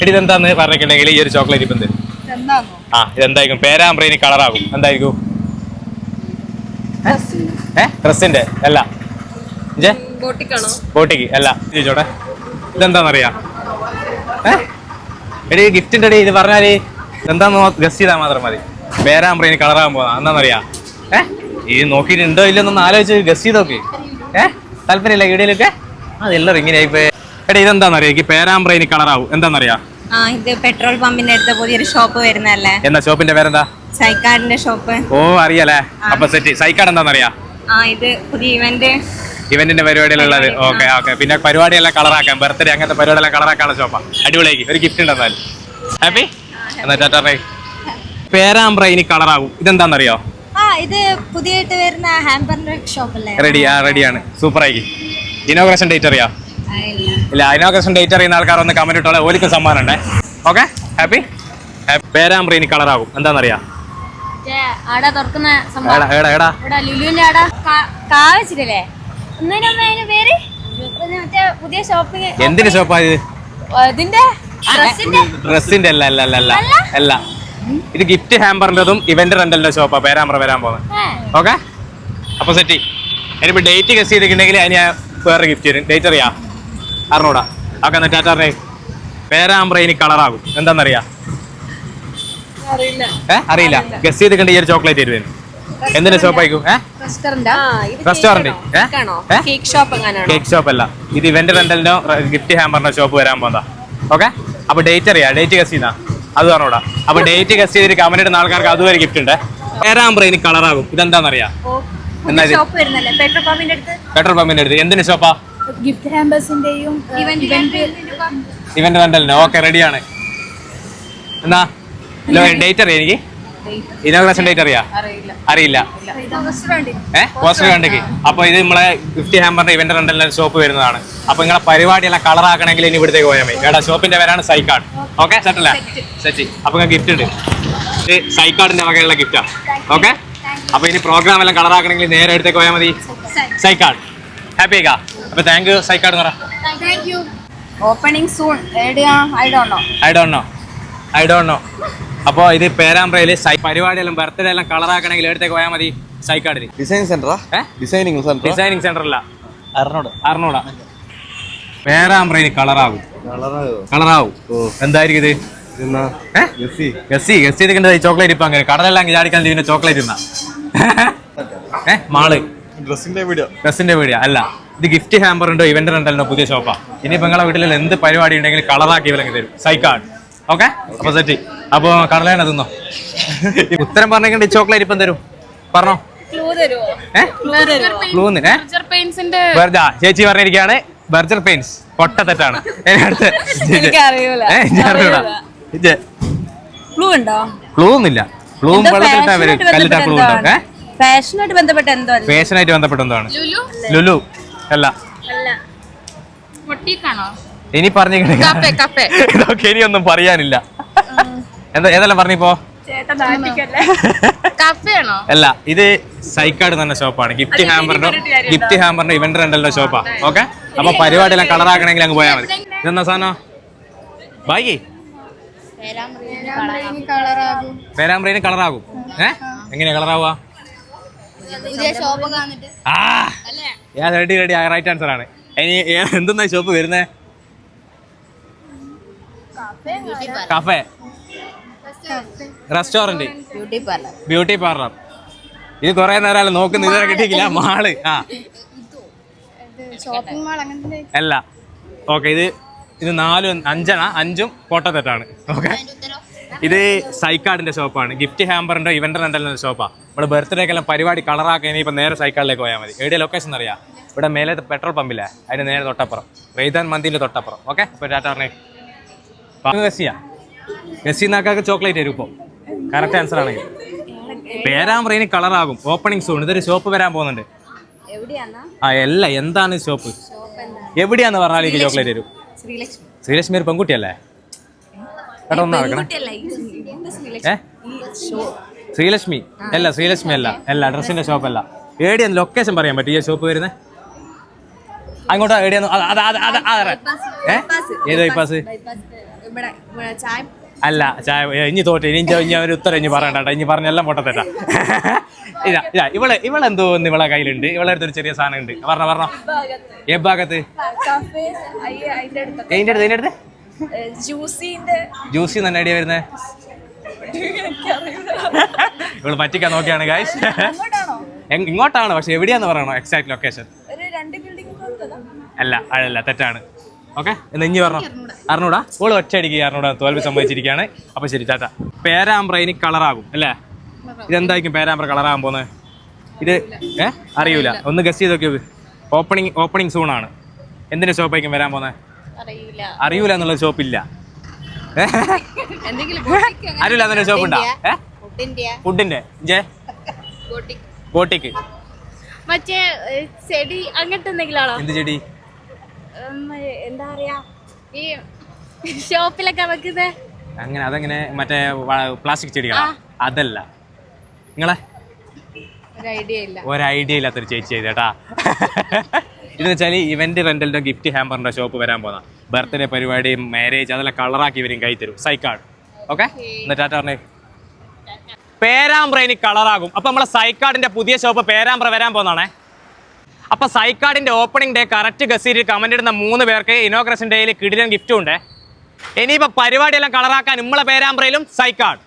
എടി ഇതെന്താന്ന് പറഞ്ഞിട്ടുണ്ടെങ്കിൽ ഈ ഒരു ചോക്ലേറ്റ് ഇപ്പം തരും. ഇതെന്തായിരിക്കും? പേരാമ്പ്രയിന് കളറാകും. എന്തായിരിക്കും? ഡ്രസ്സിന്റെ അല്ല, ബോട്ടിക്ക് അല്ല. ചോദിച്ചോട്ടെ, ഇതെന്താന്നറിയാ? എടി ഗിഫ്റ്റിന്റെ അടി ഇത് പറഞ്ഞാല് എന്താന്ന് ഗസ് ചെയ്താൽ മാത്രം മതി. പേരാമ്പ്രയിന് കളറാകാൻ പോകുന്ന എന്താന്നറിയാ? ഇത് നോക്കിയിട്ട് ഉണ്ടോ ഇല്ലെന്നൊന്ന് ആലോചിച്ച് ഗസ് ചെയ്ത് നോക്കി. താല്പര്യമില്ല ഇടയിലൊക്കെ അതെല്ലാം ഇങ്ങനെയായിപ്പോ. എടി ഇതെന്താന്നറിയാ? എനിക്ക് പേരാമ്പ്രയിന് കളറാവും. എന്താന്നറിയാ? ഇത് പെട്രോൾ പമ്പിന്റെ അടുത്ത് പുതിയൊരു ഷോപ്പ് വരുന്നല്ലേ? എന്നാ ഷോപ്പിന്റെ പേരെന്താ? സൈക്കാർഡിന്റെ ഷോപ്പ്. ഓ അറിയാലേ. അപ്പൊ സെറ്റ്. സൈക്കാർഡ് എന്താന്നറിയാ? ഇത് പുതിയ ഇവന്റിന്റെ പരിപാടിയിലുള്ളത്. Okay okay. പിന്നെ പരിപാടിയെല്ലാം കളറാക്കാം, ബർത്ത്ഡേ അങ്ങനത്തെ പരിപാടിയെല്ലാം കളറാക്കാനുള്ള ഷോപ്പാ. അടിപൊളിയാക്കി ഒരു ഗിഫ്റ്റ് ഉണ്ടെന്നാലും ഹാപ്പി. എന്നാ ടാറ്റാ. പേരാമ്പ്ര ഇനി കളറാകും. ഇതെന്താന്നറിയോ? ഇത് പുതിയായിട്ട് വരുന്ന ഹാമ്പറിന്റെ ഷോപ്പല്ലേ? റെഡിയാണ്. സൂപ്പർ ആയി. ഇനോഗ്രേഷൻ ഡേറ്റ് അറിയാ? ഇല്ല. ഇനോഗ്രേഷൻ ഡേറ്റ് അറിയുന്ന ആൾക്കാർ ഒന്ന് കമന്റ് ഇട്ടോളെ, ഓലിക്കും സമ്മാനം ഉണ്ടേ. Okay happy. പേരാമ്പ്ര ഇനി കളറാകും. എന്താന്നറിയാ? എന്തിന്റെ ഷോപ്പാ ഇത്? ഡ്രസ്സിന്റെ അല്ല. ഇത് ഗിഫ്റ്റ് ഹാമ്പറിന്റെതും ഇവന്റ് റെന്റലിന്റെ ഷോപ്പാ പേരാമ്പ്ര വരാൻ പോകുന്നത്. ഓക്കെ അപ്പൊ സെറ്റ്. ഇനിയിപ്പോ ഡേറ്റ് ഗസ് ചെയ്തിട്ടുണ്ടെങ്കിൽ അതിന് വേറെ ഗിഫ്റ്റ് തരും. ഡേറ്റ് അറിയാ? അറിഞ്ഞൂടാ. ഓക്കെ എന്നാ ടാറ്റാ. പേരാമ്പ്ര ഇനി കളറാകും. എന്താന്നറിയാ? അറിയില്ല. ഗസ് ചെയ്തിട്ടുണ്ട് ഈ ഒരു ചോക്ലേറ്റ് തരുവേ. എന്തിന്റെ ഷോപ്പായിരിക്കും? റെസ്റ്റോറന്റ്? കേക്ക് ഷോപ്പ് അല്ല. ഇത് ഇവന്റ് റെന്റലിനോ ഗിഫ്റ്റ് ഹാമ്പറിനോ ഷോപ്പ് വരാൻ പോകുന്നതാ. ഓക്കെ അപ്പൊ ഡേറ്റ് അറിയാ? ഡേറ്റ് ഗസ് ചെയ്യുന്ന അത് പറഞ്ഞൂടാ. അപ്പൊ ഡേറ്റ് ഗസ് ചെയ്തിട്ട് കമന്റ് ഇടുന്ന ആൾക്കാർക്ക് അതുവരെ ഗിഫ്റ്റ് ഉണ്ട്. പേരാമ്പ്ര ഇനി കളറാകും. ഇതെന്താന്നറിയാ? പെട്രോൾ പമ്പിന്റെ അടുത്ത്. എന്തിന്റെ ഷോപ്പാ? ഇവന്റ് റെന്റലിനോ? ഓക്കെ റെഡിയാണ്. എന്നാ ഡേറ്റ് അറിയാം? എനിക്ക് ഇനോഗ്രേഷൻ ഡേറ്റ് അറിയില്ല. പോസ്റ്റർ കണ്ടെങ്കിൽ അപ്പൊ ഇത് നമ്മളെ ഗിഫ്റ്റ് ഹാമ്പറിന്റെ ഇവന്റ് റെന്റലിന്റെ ഷോപ്പ് വരുന്നതാണ്. അപ്പൊ നിങ്ങളെ പരിപാടിയെല്ലാം കളറാക്കണമെങ്കിൽ ഇനി ഇവിടത്തേക്ക് പോയാൽ മതി. എടാ ഷോപ്പിന്റെ പേരാണ് സൈക്കാർഡ്. ഓക്കെ സെറ്റല്ലേ? സെറ്റ്. അപ്പൊ നിങ്ങൾക്ക് ഗിഫ്റ്റ് ഉണ്ട്. ഇത് സൈക്കാർഡിന്റെ വകയുള്ള ഗിഫ്റ്റാ. ഓക്കെ അപ്പൊ ഇനി പ്രോഗ്രാം എല്ലാം കളറാക്കണമെങ്കിൽ നേരെ അടുത്തേക്ക് പോയാൽ മതി. സൈക്കാർഡ്. ഹാപ്പി ആയിക്കാ? അപ്പൊ താങ്ക് യു സൈക്കാർഡ് എന്ന് പറ. Opening soon. I don't know. അപ്പോൾ ഇത് പേരാമ്പ്രയില് പരിപാടിയെല്ലാം ബർത്ത്ഡേ എല്ലാം കളറാക്കണമെങ്കിൽ എടുത്തേക്ക് പോയാൽ മതി. സൈക്കാർഡിൽ ഡിസൈനിങ് സെന്റർ അല്ല, അറിഞ്ഞൂടാ. പേരാമ്പ്രയില് കളറാകും. എന്തായിരിക്കും ഇത്? ഗസ് ചെയ്തിട്ടുണ്ട്. ചോക്ലേറ്റ് ഇപ്പൊ അങ്ങനെ കടലെല്ലാം ചാടിക്കാൻ ഇതിന്റെ ചോക്ലേറ്റ് ഇന്നാ. മാള് ഡ്രസ്സിന്റെ വീഡിയോ അല്ല. ഇത് ഗിഫ്റ്റ് ഹാമ്പറിന്റെ ഇവന്റ് റെന്റലിന്റെ പുതിയ ഷോപ്പാ. ഇനിയിപ്പോ നിങ്ങളെ വീട്ടിൽ എന്ത് പരിപാടി ഉണ്ടെങ്കിലും കളറാക്കി ഇവരെങ്കിൽ തരും. സൈക്കാർഡ്. ഓക്കെ അപ്പൊ സെറ്റ്. അപ്പൊ കടലേനെ തിന്നോ. ഉത്തരം പറഞ്ഞിട്ടുണ്ട്. ചോക്ലേറ്റ് ഇപ്പം തരും. പറഞ്ഞോ. ചേച്ചി പറഞ്ഞിരിക്കുകയാണ് ബർജർ പെയിൻസ്. പൊട്ട തെറ്റാണ്. ക്ലൂ ഒന്നുമില്ല. ക്ലൂ വെള്ളത്തിലിട്ടാ വരും. കല്ലിട്ടാ ക്ലൂ ഉണ്ടോ? ഫാഷനായിട്ട് ബന്ധപ്പെട്ട് എന്താണ്? ലുലു അല്ല. ഇനി പറഞ്ഞിരിക്കണേ ഇനിയൊന്നും പറയാനില്ല. ഏതെല്ലാം പറഞ്ഞിപ്പോ? അല്ല. ഇത് സൈക്കാർഡ് തന്നെ ഷോപ്പാണ്. ഗിഫ്റ്റ് ഹാമ്പറിന്റെ ഇവന്റ് റെന്റലിന്റെ ഷോപ്പാ. ഓക്കെ അപ്പൊ പരിപാടിയെല്ലാം കളറാക്കണമെങ്കിൽ അങ്ങ് പോയാൽ മതി. ഇതെന്താ സാധനം? ബാക്കി പേരാമ്പ്രയിന് കളറാകും. എങ്ങനെയാ കളറാവുക? റെഡി. റൈറ്റ് ആൻസർ ആണ്. ഇനി എന്തെന്നാ ഷോപ്പ് വരുന്നേ? Cafe, restaurant, beauty parlour. ഇത് കൊറേ നേരം നോക്കുന്ന ഇതുവരെ കിട്ടിയില്ല. മാള് അല്ല. ഓക്കെ ഇത് 5 പൊട്ടത്തെറ്റാണ്. ഓക്കെ ഇത് സൈക്കാർഡിന്റെ ഷോപ്പാണ്. ഗിഫ്റ്റ് ഹാമ്പറിന്റെ ഇവന്റ് റെന്റലിന്റെ ഷോപ്പാ. നമ്മുടെ ബർത്ത്ഡേക്കെല്ലാം പരിപാടി കളറാക്കാൻ ഇപ്പൊ നേരെ സൈക്കാർഡിലേക്ക് പോയാൽ മതി. എവിടെ ലൊക്കേഷൻ അറിയാം? ഇവിടെ മേലെ പെട്രോൾ പമ്പില്ലേ, അതിന് നേരെ തൊട്ടപ്പുറം. റെയ്താൻ മന്തിന്റെ തൊട്ടപ്പുറം. ഓക്കെ ഇപ്പൊ ടാറ്റാറിനെ ഗസിനാക്കാക്ക് ചോക്ലേറ്റ് തരും. ഇപ്പോൾ കറക്റ്റ് ആൻസർ ആണെങ്കിൽ പേരാമ്പ്രയിന് കളറാകും. Opening soon. ഇതൊരു ഷോപ്പ് വരാൻ പോകുന്നുണ്ട്. എന്താണ് ഷോപ്പ്? എവിടെയാന്ന് പറഞ്ഞാൽ എനിക്ക് ചോക്ലേറ്റ് തരും. ശ്രീലക്ഷ്മി ഒരു പെൺകുട്ടിയല്ലേ? കേട്ടോ ഒന്ന് നടക്കണം. ശ്രീലക്ഷ്മി അല്ല. ഡ്രസ്സിന്റെ ഷോപ്പ് അല്ല. എവിടെയാന്ന് ലൊക്കേഷൻ പറയാൻ പറ്റും? ഈ ഷോപ്പ് വരുന്നത് അങ്ങോട്ടാ? എവിടെയാന്ന്? ഏത് ബൈപ്പാസ്? ചായ അല്ല ചായ ഇനി തോറ്റ ഇനി ഒരു ഉത്തരം ഇനി പറയണ്ട ഇനി പറഞ്ഞെല്ലാം പൊട്ടത്തേട്ടാ. ഇതാ ഇവളെന്തോ ഇവളെ കയ്യിലുണ്ട്, ഇവളെ അടുത്തൊരു ചെറിയ സാധനം ഉണ്ട്. പറഞ്ഞോ ഏ ഭാഗത്ത് അതിന്റെ അടുത്ത് ജ്യൂസി തന്നെ ഐഡിയ വരുന്നത്. ഇവള് പറ്റിക്കാൻ നോക്കിയാണ് ഗൈസ്. ഇങ്ങോട്ടാണ്, പക്ഷെ എവിടെയാന്ന് പറയണോ എക്സാക്ട് ലൊക്കേഷൻ? അല്ല തെറ്റാണ്. ഓക്കെ എന്നാ ഇനി പറഞ്ഞോ. അറിഞ്ഞൂടാ? ഓള് ഒറ്റയടിക്ക് അറിഞ്ഞൂടാ തോൽവി സംഭവിച്ചിരിക്കുകയാണ്. അപ്പൊ ശരി ടാറ്റ. പേരാമ്പ്ര ഇനി കളറാകും അല്ലേ? ഇതെന്തായിരിക്കും പേരാമ്പ്ര കളറാകാൻ പോകുന്നത്? ഇത് അറിയൂല, ഒന്ന് ഗസ് ചെയ്ത് നോക്കിയത്. ഓപ്പണിംഗ് സൂണാണ്. എന്തിന്റെ ഷോപ്പായിരിക്കും വരാൻ പോകുന്നത്? അറിയൂല എന്നുള്ള ഷോപ്പില്ല. അറിയില്ല എന്നുള്ള ഷോപ്പ് ഉണ്ടാ? ഫുഡിന്റെ ബോട്ടിക്ക് മറ്റേ ചെടി അങ്ങനത്തെ എന്തെങ്കിലും ആണോ? എന്ത് ചെടി? എന്താ പറയാ ഈ ഷോപ്പിലൊക്കെ വെക്കുന്നത് അങ്ങനെ? അതെങ്ങനെ മറ്റേ പ്ലാസ്റ്റിക് ചെടികളാ? അതല്ല. നിങ്ങളെ ഒരു ഐഡിയ ഇല്ലാത്തൊരു ചേച്ചി ചെയ്തേട്ടാ. ഇതെന്ന് വെച്ചാൽ ഇവന്റ് റെന്റലിന്റെ ഗിഫ്റ്റ് ഹാമ്പറിന്റെ ഷോപ്പ് വരാൻ പോകുന്ന ബർത്ത്ഡേ പരിപാടി, മാരേജ് അതെല്ലാം കളറാക്കി ഇവരും കൈ തരും. സൈക്കാർഡ്. ഓക്കെ എന്നാ ടാറ്റ പറഞ്ഞേ. പേരാമ്പ്ര ഇനി കളറാകും. അപ്പൊ നമ്മളെ സൈക്കാർഡിന്റെ പുതിയ ഷോപ്പ് പേരാമ്പ്ര വരാൻ പോകുന്നതാണേ. അപ്പൊ സൈക്കാർഡിന്റെ ഓപ്പണിംഗ് ഡേ കറക്റ്റ് ഗസീരിൽ കമന്റ് ഇടുന്ന 3 പേർക്ക് ഇനോഗ്രേഷൻ ഡേയിൽ കിടിലൻ ഗിഫ്റ്റും ഉണ്ട്. ഇനിയിപ്പോ പരിപാടിയെല്ലാം കളറാക്കാൻ നമ്മളെ പേരാമ്പ്രയിലും സൈക്കാർഡ്.